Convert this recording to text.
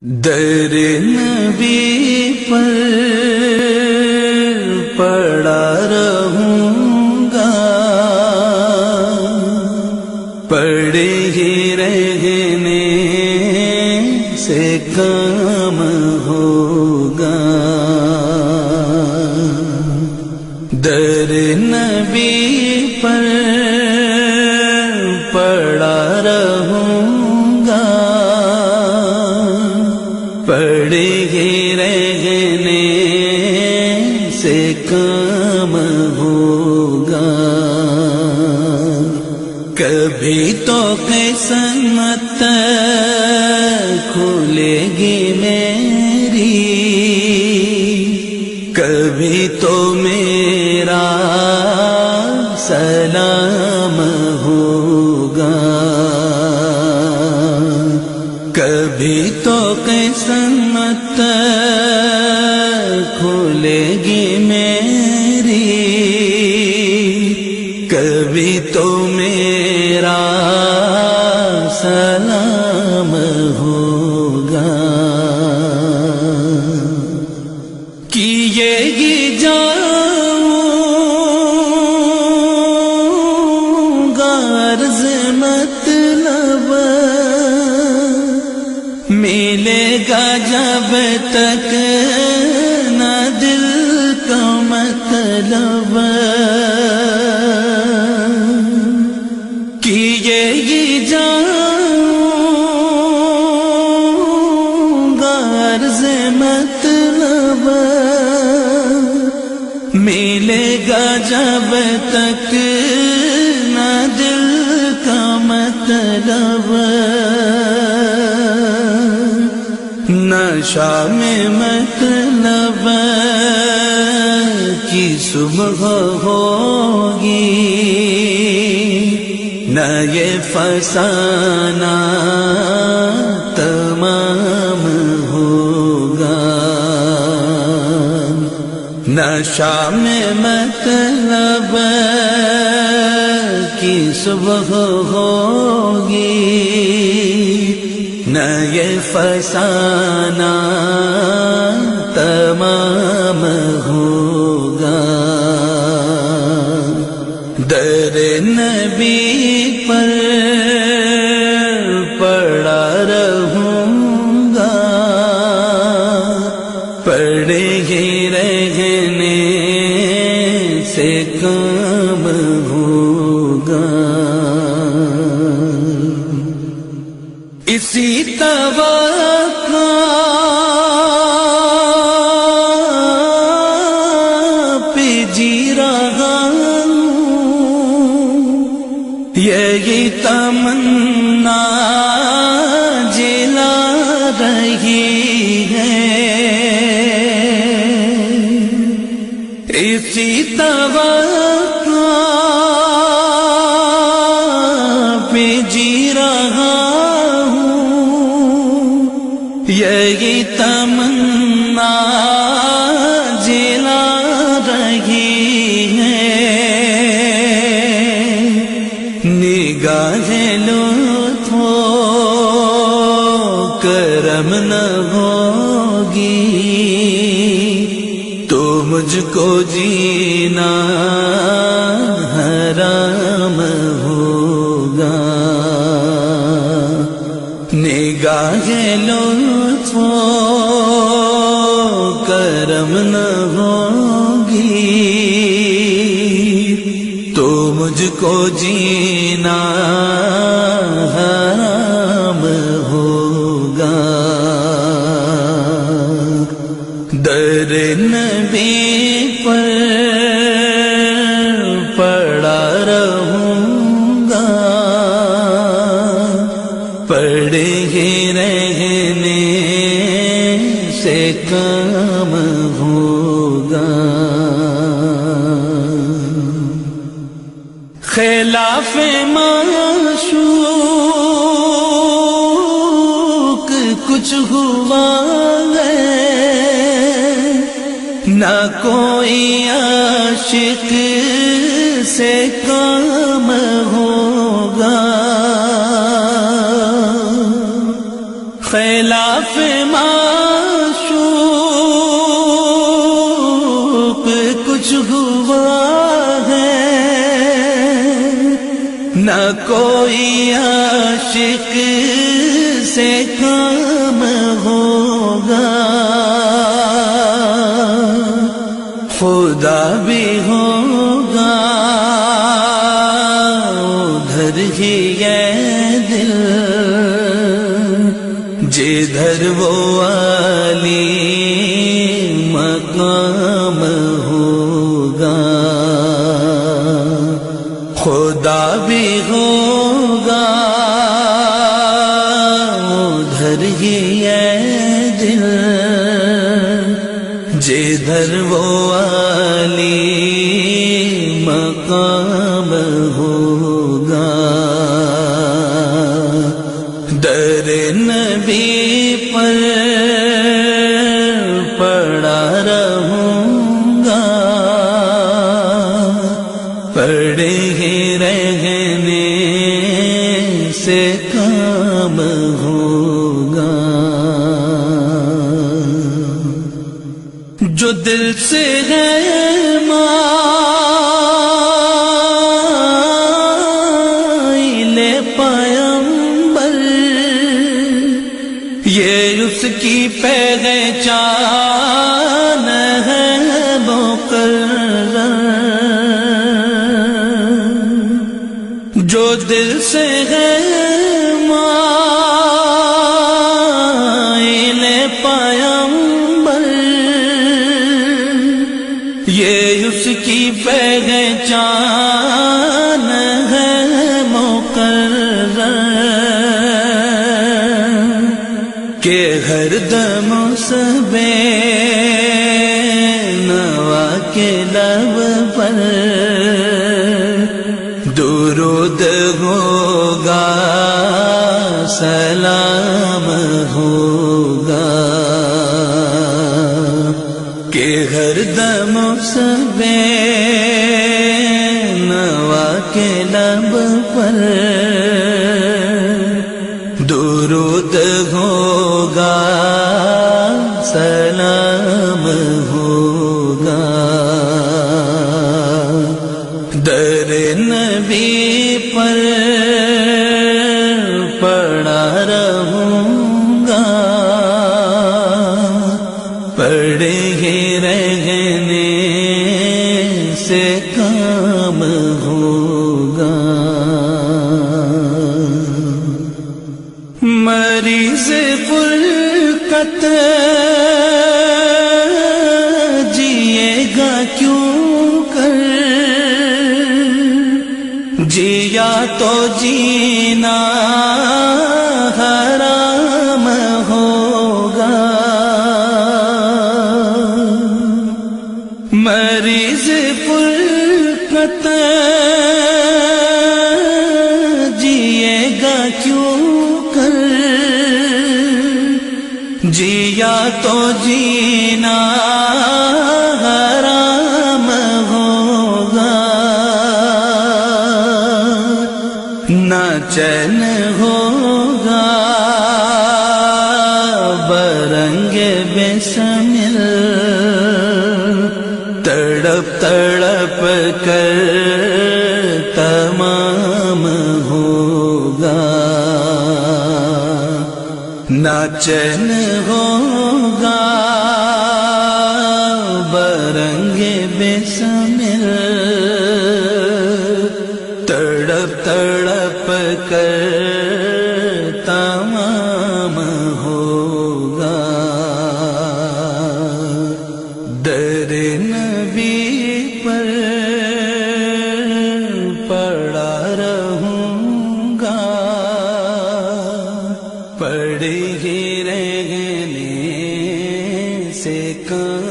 در نبی پر پڑا رہوں گا، پڑے ہی رہنے سے کام ہوگا۔ در نبی پر پڑا رہوں گا، پڑے ہی رہنے سے کام ہوگا۔ کبھی تو قسمت کھلے گی میری، کبھی تو میرا سلام ہوگا، کبھی تو قسمت کھلے گی میری، کبھی تو میرا سلام ہوگا۔ کیے گی جاؤں گا عرض مطلب، ملے گا جب تک نہ دل کا مطلب، کیے گی جاؤں گا عرض مطلب، ملے گا جب تک نہ دل کا مطلب، نشہ میں مطلب کی صبح ہوگی، نہ یہ فسانہ تمام ہوگا۔ نشہ میں مطلب کی صبح ہوگی، نہ یہ فسانہ تمام ہوگا۔ در نبی پر پڑا رہوں گا، پڑے ہی رہنے سے کام ہوگا۔ اسی توقع پہ جی رہا ہوں، یہی تمنا جلا رہی ہے، اسی توقع پہ جی رہا یہی تمنا جلا رہی ہے۔ نگاہ لطف و کرم نہ ہوگی تو مجھ کو جینا حرام ہوگا۔ نگاہ لطف و کرم نہ ہوگی تو مجھ کو جینا حرام ہوگا۔ در نبی پر پڑا رہوں گا، پڑے ہی رہنے سے کام ہوگا۔ خلاف معشوق کچھ ہوا ہے، نہ کوئی عاشق سے کام ہوگا۔ خلاف معشوق کچھ ہوا ہے، نہ کوئی عاشق سے کام ہوگا، خدا بھی ہوگا ادھر ہی یہ دل جدھر وہ عالی مقام ہوگا، خدا بھی ہوگا ادھر ہی یہ دل جدھر وہ عالی مقام ہوگا، در نبی پر پڑا رہوں گا، پڑے ہی رہنے سے کام ہوگا، جو دل سے ہے مائل پیغمبر، یہ اس کی پہچان ہے مقرر، جو دل سے ہے مائل پیغمبر، یہ اس کی پہچان ہے مقرر، کہ ہر دم سب نوا کے لب پر درود ہوگا، سلام ہوگا، کہ ہر دم سب نوا کے لب پر درود ہوگا، سلام ہوگا، در نبی پر پڑا رہوں گا، پڑے ہی رہنے سے کام ہوگا، مریض فرقت جیے گا کیوں کر، جیا تو جینا حرام ہوگا، مریض فرقت جیے گا کیوں کر، جیا تو جینا حرام ہوگا، نہ چین ہوگا برنگ بسمل، تڑپ تڑپ کر تمام ہوگا، نہ چین ہوگا برنگ بسمل، تڑپ تڑپ کر تمام ہوگا، در نبی پر پڑا رہوں گا، پڑے ہی رہنے سے کام